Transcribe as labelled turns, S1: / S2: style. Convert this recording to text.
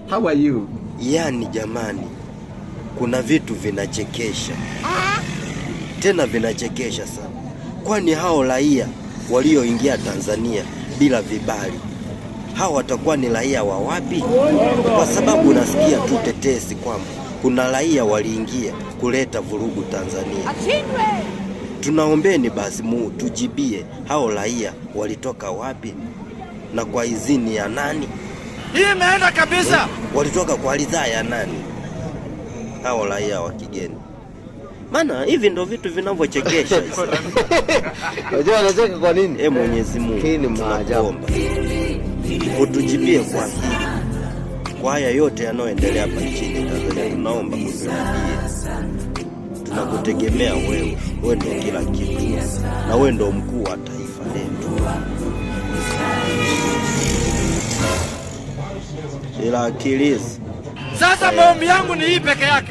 S1: How are you?
S2: Yani jamani, kuna vitu vinachekesha. Tena vinachekesha sana. Kwani hao raia walioingia Tanzania bila vibali, hao watakuwa ni raia wa wapi? Kwa sababu nasikia tu tetesi kwamba kuna raia waliingia kuleta vurugu Tanzania. Tunaombeni basi tujibie, hao raia walitoka wapi na kwa idhini ya nani?
S3: Hii imeenda kabisa.
S2: Walitoka kwa ridhaa ya nani hao raia wa kigeni? Maana hivi ndo vitu vinavyochekesha.
S4: Unajua anacheka kwa nini?
S2: Mwenyezi Mungu,
S4: hii ni maajabu.
S2: Utujibie kwa hili. Kwa haya yote yanayoendelea hapa nchini Tanzania, tunaomba kutujibie. Tunakutegemea wewe. Wewe ndio kila kitu. Na wewe ndio mkuu wa taifa letu. Ila akilizi.
S3: Sasa maombi yangu ni hii peke yake.